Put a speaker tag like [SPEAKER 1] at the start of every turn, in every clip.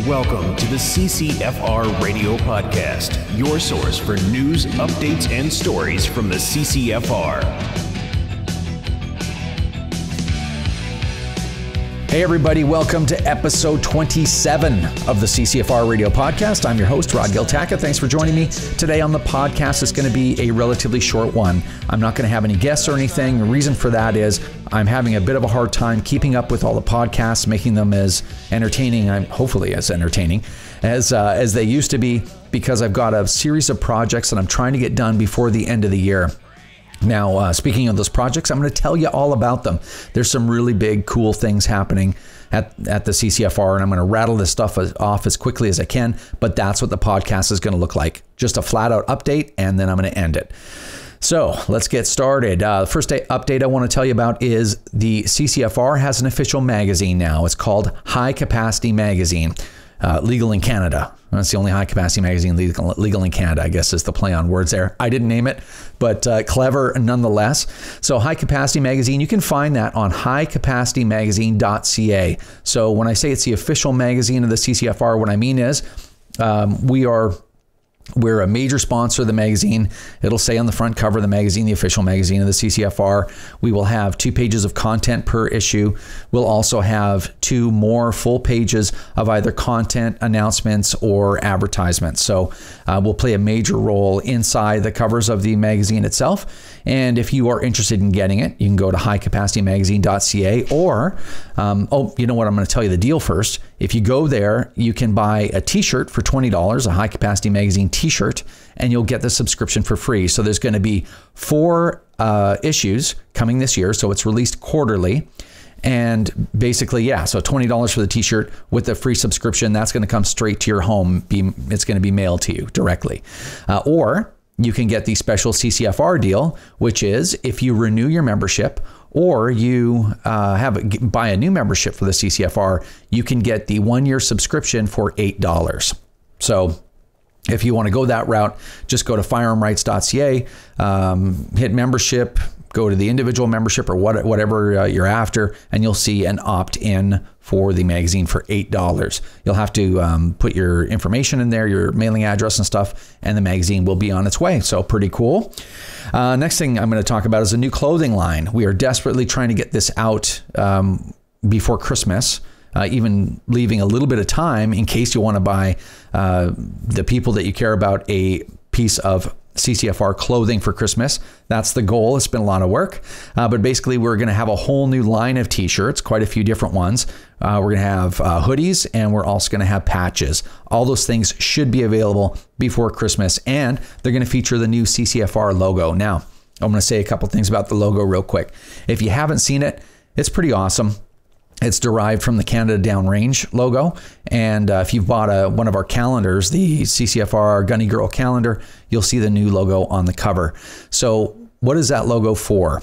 [SPEAKER 1] Welcome to the CCFR Radio Podcast, your source for news, updates, and stories from the CCFR.
[SPEAKER 2] Hey everybody, welcome to episode 27 of the CCFR Radio Podcast. I'm your host, Rod Giltaka. Thanks for joining me. Today on the podcast, it's going to be a relatively short one. I'm not going to have any guests or anything. The reason for that is I'm having a bit of a hard time keeping up with all the podcasts, making them as entertaining, hopefully as entertaining, as they used to be, because I've got a series of projects that I'm trying to get done before the end of the year. Now, speaking of those projects, I'm going to tell you all about them. There's some really big, cool things happening at the CCFR, and I'm going to rattle this stuff off as quickly as I can, but that's what the podcast is going to look like. Just a flat-out update, and then I'm going to end it. So let's get started. The first update I want to tell you about is the CCFR has an official magazine now. It's called High Capacity Magazine, legal in Canada. That's the only high capacity magazine legal in Canada, I guess is the play on words there. I didn't name it, but clever nonetheless. So High Capacity Magazine, you can find that on highcapacitymagazine.ca. So when I say it's the official magazine of the CCFR, what I mean is we're a major sponsor of the magazine. It'll say on the front cover of the magazine, the official magazine of the CCFR. We will have 2 pages of content per issue. We'll also have 2 more full pages of either content, announcements, or advertisements. So we'll play a major role inside the covers of the magazine itself. And if you are interested in getting it, you can go to highcapacitymagazine.ca or, you know what, I'm going to tell you the deal first. If you go there, you can buy a t-shirt for $20, a High Capacity Magazine t-shirt, and you'll get the subscription for free. So there's going to be 4 issues coming this year. So it's released quarterly. And basically, so $20 for the t-shirt with the free subscription. That's going to come straight to your home. It's going to be mailed to you directly. Or you can get the special CCFR deal, which is if you renew your membership or you buy a new membership for the CCFR, you can get the 1-year subscription for $8. So if you want to go that route, just go to firearmrights.ca, hit membership, go to the individual membership or whatever you're after, and you'll see an opt-in for the magazine for $8. You'll have to put your information in there, your mailing address and stuff, and the magazine will be on its way. So pretty cool. Next thing I'm going to talk about is a new clothing line. We are desperately trying to get this out before Christmas. Even leaving a little bit of time in case you want to buy the people that you care about a piece of CCFR clothing for Christmas. That's the goal. It's been a lot of work. But basically, we're going to have a whole new line of t-shirts, quite a few different ones. We're going to have hoodies, and we're also going to have patches. All those things should be available before Christmas, and they're going to feature the new CCFR logo. Now, I'm going to say a couple things about the logo real quick. If you haven't seen it, it's pretty awesome. It's derived from the Canada Downrange logo. And if you've bought one of our calendars, the CCFR Gunny Girl calendar, you'll see the new logo on the cover. So what is that logo for?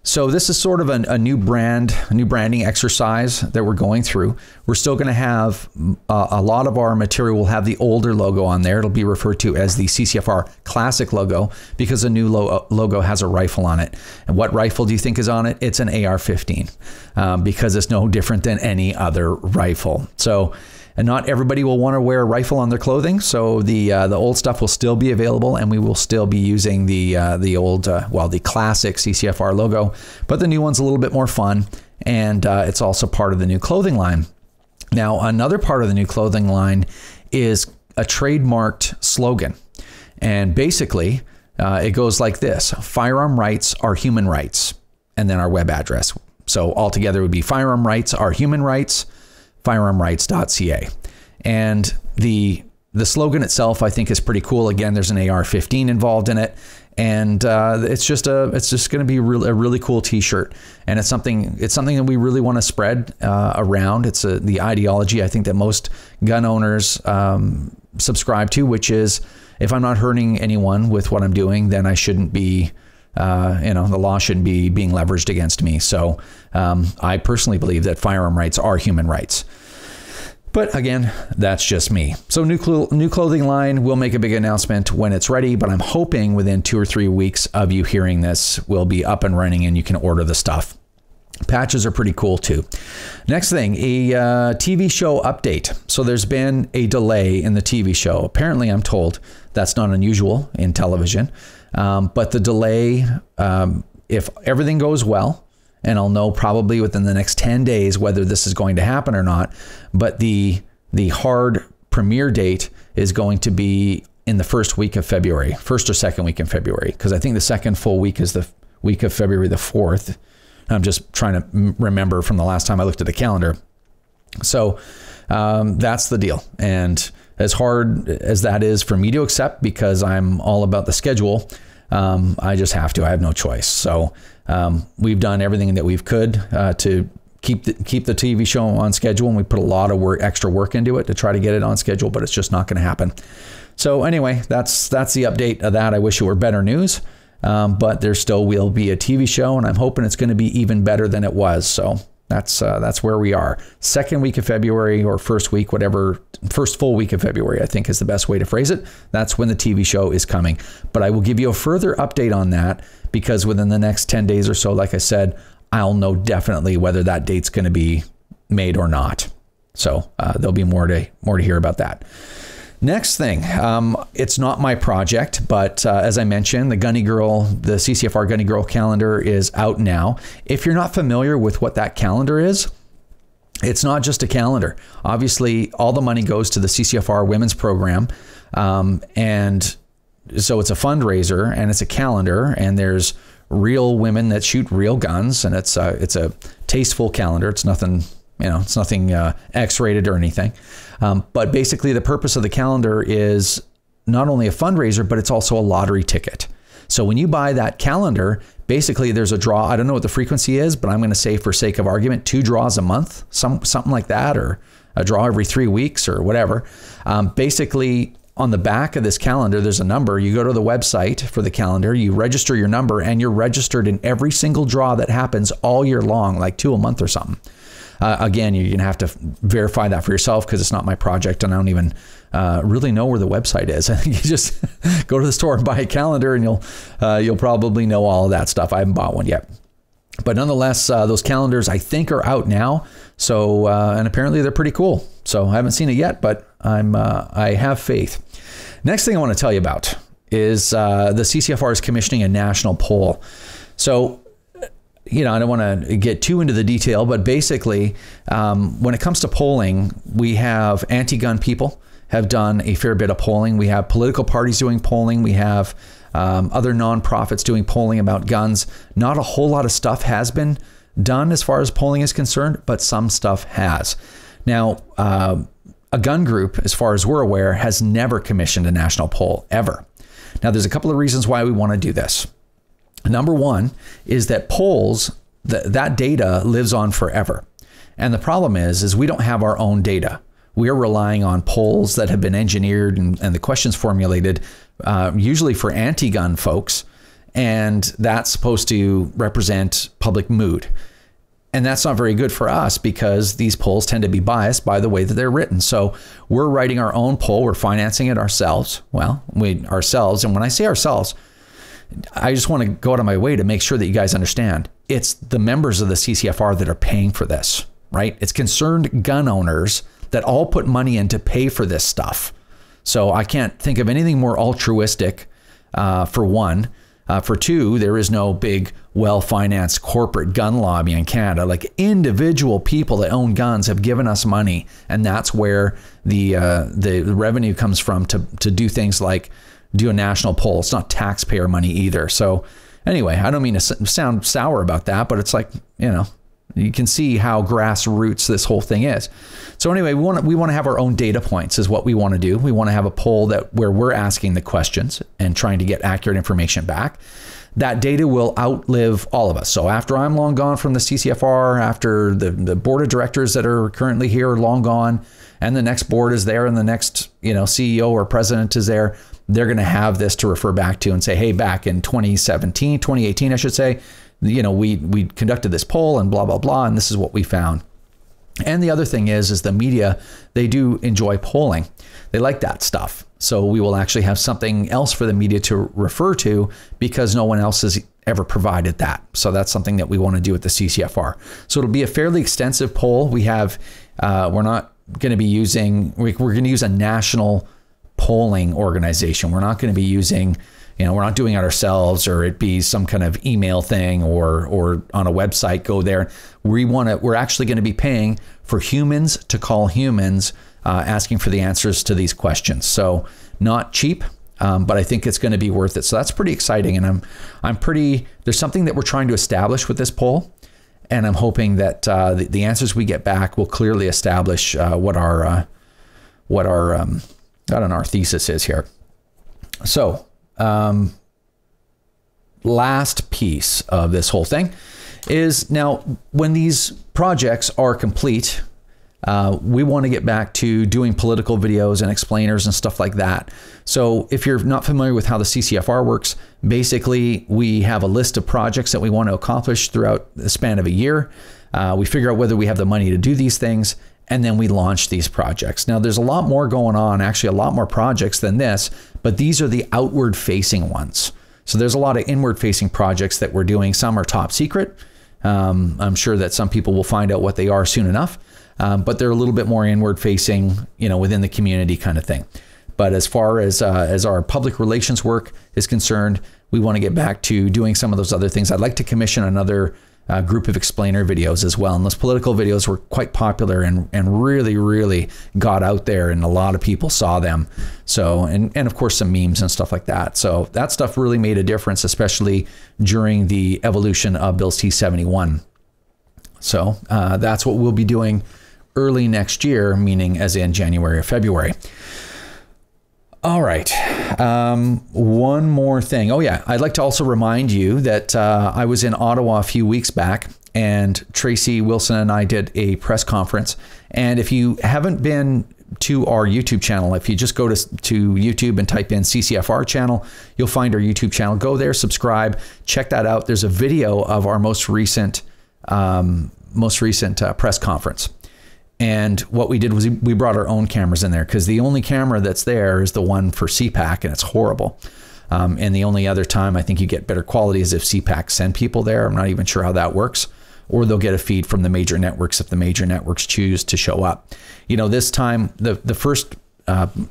[SPEAKER 2] So this is sort of a new branding exercise that we're going through. We're still going to have a lot of our material will have the older logo on there. It'll be referred to as the CCFR Classic logo because the new logo has a rifle on it. And what rifle do you think is on it? It's an AR-15 because it's no different than any other rifle. So and not everybody will want to wear a rifle on their clothing, so the old stuff will still be available, and we will still be using the classic CCFR logo, but the new one's a little bit more fun, and it's also part of the new clothing line. Now, another part of the new clothing line is a trademarked slogan, and basically it goes like this: firearm rights are human rights, and then our web address. So altogether it would be firearm rights are human rights, firearmrights.ca. And the slogan itself, I think, is pretty cool. Again, there's an AR-15 involved in it, and it's just going to be a really cool T-shirt. And it's something that we really want to spread around. It's the ideology I think that most gun owners subscribe to, which is if I'm not hurting anyone with what I'm doing, then I shouldn't be. The law shouldn't be being leveraged against me. So I personally believe that firearm rights are human rights. But again, that's just me. So new clothing line, we'll make a big announcement when it's ready, but I'm hoping within 2 or 3 weeks of you hearing this, we'll be up and running and you can order the stuff. Patches are pretty cool too. Next thing, a TV show update. So there's been a delay in the TV show. Apparently, I'm told that's not unusual in television. But the delay, if everything goes well, and I'll know probably within the next 10 days whether this is going to happen or not, but the hard premiere date is going to be in the first week of February, first or second week in February, because I think the second full week is the week of February the 4th. I'm just trying to remember from the last time I looked at the calendar. So that's the deal. And as hard as that is for me to accept, because I'm all about the schedule, I just have to. I have no choice. So we've done everything that we could to keep the TV show on schedule, and we put a lot of extra work into it to try to get it on schedule, but it's just not going to happen. So anyway, that's the update of that. I wish it were better news. But there still will be a TV show, and I'm hoping it's going to be even better than it was. So that's where we are. Second week of February, or first week, whatever, first full week of February, I think is the best way to phrase it. That's when the TV show is coming. But I will give you a further update on that, because within the next 10 days or so, like I said, I'll know definitely whether that date's going to be made or not. So there'll be more to hear about that. Next thing, it's not my project, but as I mentioned, the CCFR Gunny Girl calendar is out now. If you're not familiar with what that calendar is, it's not just a calendar. Obviously, all the money goes to the CCFR women's program. And so it's a fundraiser, and it's a calendar, and there's real women that shoot real guns, and it's a tasteful calendar. It's nothing, it's nothing X-rated or anything. But basically the purpose of the calendar is not only a fundraiser, but it's also a lottery ticket. So when you buy that calendar, basically there's a draw. I don't know what the frequency is, but I'm going to say, for sake of argument, 2 draws a month, something like that, or a draw every 3 weeks or whatever. Basically on the back of this calendar, there's a number. You go to the website for the calendar, you register your number, and you're registered in every single draw that happens all year long, like 2 a month or something. Again, you're going to have to verify that for yourself, because it's not my project, and I don't even really know where the website is. I think you just go to the store and buy a calendar, and you'll probably know all of that stuff. I haven't bought one yet. But nonetheless, those calendars, I think, are out now. So, and apparently they're pretty cool. So I haven't seen it yet, but I have faith. Next thing I want to tell you about is the CCFR is commissioning a national poll. So, I don't want to get too into the detail, but basically, when it comes to polling, we have anti-gun people have done a fair bit of polling. We have political parties doing polling. We have other nonprofits doing polling about guns. Not a whole lot of stuff has been done as far as polling is concerned, but some stuff has. Now, a gun group, as far as we're aware, has never commissioned a national poll, ever. Now, there's a couple of reasons why we want to do this. Number one is that polls, that data lives on forever. And the problem is we don't have our own data. We are relying on polls that have been engineered and the questions formulated, usually for anti-gun folks. And that's supposed to represent public mood. And that's not very good for us, because these polls tend to be biased by the way that they're written. So we're writing our own poll. We're financing it ourselves. Well, ourselves. And when I say ourselves, I just want to go out of my way to make sure that you guys understand. It's the members of the CCFR that are paying for this, right? It's concerned gun owners that all put money in to pay for this stuff. So I can't think of anything more altruistic, for one. For two, there is no big, well-financed corporate gun lobby in Canada. Like, individual people that own guns have given us money, and that's where the revenue comes from to do things like do a national poll. It's not taxpayer money either. So anyway, I don't mean to sound sour about that, but it's like, you can see how grassroots this whole thing is. So anyway, we want to have our own data points is what we want to do. We want to have a poll where we're asking the questions and trying to get accurate information back. That data will outlive all of us. So after I'm long gone from the CCFR, after the board of directors that are currently here are long gone, and the next board is there, and the next CEO or president is there, they're going to have this to refer back to and say, hey, back in 2018, I should say, we conducted this poll and blah, blah, blah, and this is what we found. And the other thing is the media, they do enjoy polling. They like that stuff. So we will actually have something else for the media to refer to, because no one else is ever provided that. So that's something that we want to do with the CCFR. So it'll be a fairly extensive poll. We have, we're not going to be using, we're going to use a national polling organization. We're not going to be using, we're not doing it ourselves, or it be some kind of email thing or on a website, go there. We're actually going to be paying for humans to call humans, asking for the answers to these questions. So not cheap, but I think it's going to be worth it. So that's pretty exciting. And there's something that we're trying to establish with this poll. And I'm hoping that the answers we get back will clearly establish what our thesis is here. So last piece of this whole thing is, now when these projects are complete, we want to get back to doing political videos and explainers and stuff like that. So if you're not familiar with how the CCFR works, basically we have a list of projects that we want to accomplish throughout the span of a year. We figure out whether we have the money to do these things, and then we launch these projects. Now there's a lot more going on, actually a lot more projects than this, but these are the outward facing ones. So there's a lot of inward facing projects that we're doing. Some are top secret. I'm sure that some people will find out what they are soon enough. But they're a little bit more inward facing, within the community kind of thing. But as far as our public relations work is concerned, we want to get back to doing some of those other things. I'd like to commission another group of explainer videos as well. And those political videos were quite popular and really, really got out there, and a lot of people saw them. So, and of course some memes and stuff like that. So that stuff really made a difference, especially during the evolution of Bill C-71. So that's what we'll be doing early next year, meaning as in January or February. All right. One more thing. Oh yeah. I'd like to also remind you that I was in Ottawa a few weeks back, and Tracy Wilson and I did a press conference. And if you haven't been to our YouTube channel, if you just go to YouTube and type in CCFR channel, you'll find our YouTube channel. Go there, subscribe, check that out. There's a video of our most recent press conference. And what we did was we brought our own cameras in there, because the only camera that's there is the one for CPAC, and it's horrible. And the only other time I think you get better quality is if CPAC send people there. I'm not even sure how that works. Or they'll get a feed from the major networks if the major networks choose to show up. This time, the first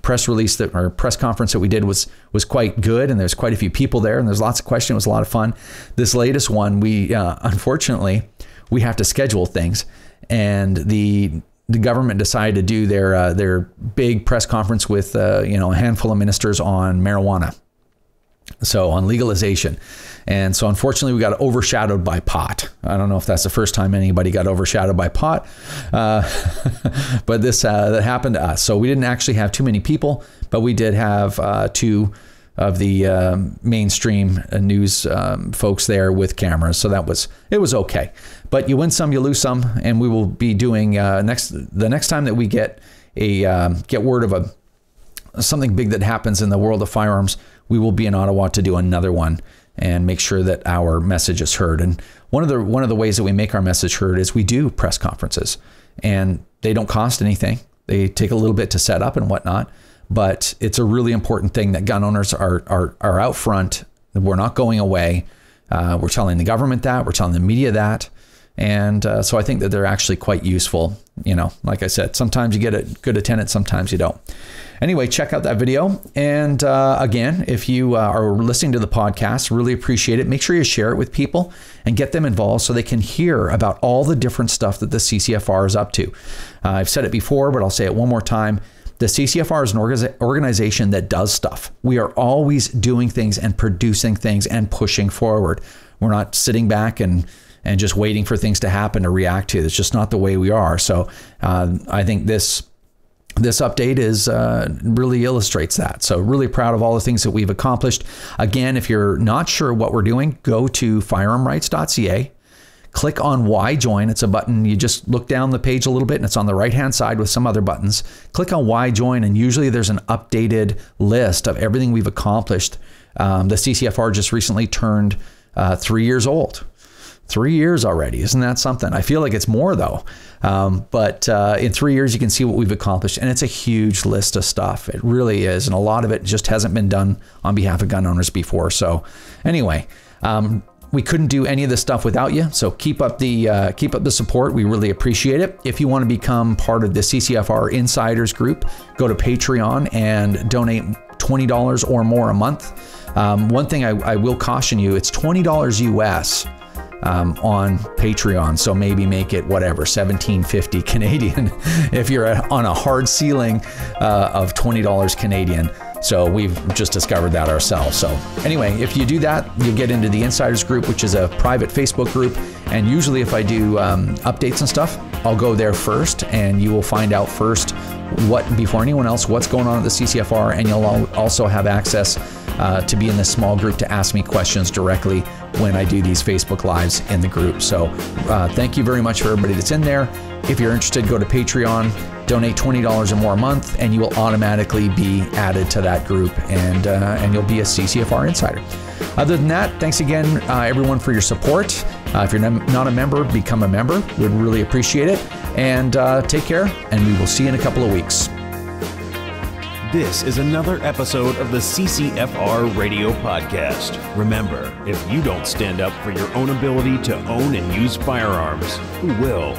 [SPEAKER 2] press release or press conference that we did was quite good, and there's quite a few people there, and there's lots of questions. It was a lot of fun. This latest one, we unfortunately we have to schedule things, and the government decided to do their big press conference with a handful of ministers on marijuana, so on legalization. And so unfortunately we got overshadowed by pot. I don't know if that's the first time anybody got overshadowed by pot, but this that happened to us. So we didn't actually have too many people, but we did have two of the mainstream news folks there with cameras. So it was okay. But you win some, you lose some, and we will be doing the next time that we get word of something big that happens in the world of firearms, we will be in Ottawa to do another one and make sure that our message is heard. And one of the ways that we make our message heard is we do press conferences, and they don't cost anything. They take a little bit to set up and whatnot, but it's a really important thing that gun owners are out front. We're not going away. We're telling the government that, we're telling the media that. And so I think that they're actually quite useful. Like I said, sometimes you get a good attendance, sometimes you don't. Anyway, check out that video. And again, if you are listening to the podcast, really appreciate it. Make sure you share it with people and get them involved so they can hear about all the different stuff that the CCFR is up to. I've said it before, but I'll say it one more time. The CCFR is an organization that does stuff. We are always doing things and producing things and pushing forward. We're not sitting back and just waiting for things to happen to react to. It's just not the way we are. So I think this update really illustrates that. So really proud of all the things that we've accomplished. Again, if you're not sure what we're doing, go to firearmrights.ca. Click on Why Join. It's a button. You just look down the page a little bit, and it's on the right-hand side with some other buttons. Click on Why Join, and usually there's an updated list of everything we've accomplished. The CCFR just recently turned 3 years old. 3 years already. Isn't that something? I feel like it's more though. But in 3 years, you can see what we've accomplished, and it's a huge list of stuff. It really is. And a lot of it just hasn't been done on behalf of gun owners before. So anyway, we couldn't do any of this stuff without you. So keep up the support. We really appreciate it. If you want to become part of the CCFR Insiders group, go to Patreon and donate $20 or more a month. One thing I will caution you, it's $20 US on Patreon. So maybe make it whatever, $17.50 Canadian if you're on a hard ceiling of $20 Canadian. So we've just discovered that ourselves. So anyway, if you do that, you'll get into the Insiders group, which is a private Facebook group. And usually if I do updates and stuff, I'll go there first, and you will find out first before anyone else, what's going on at the CCFR. And you'll also have access to be in this small group to ask me questions directly when I do these Facebook Lives in the group. So thank you very much for everybody that's in there. If you're interested, go to Patreon, donate $20 or more a month, and you will automatically be added to that group, and you'll be a CCFR Insider. Other than that, thanks again, everyone, for your support. If you're not a member, become a member. We'd really appreciate it. And take care, and we will see you in a couple of weeks.
[SPEAKER 1] This is another episode of the CCFR Radio Podcast. Remember, if you don't stand up for your own ability to own and use firearms, who will?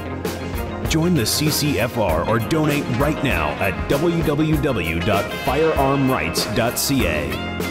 [SPEAKER 1] Join the CCFR or donate right now at www.firearmrights.ca.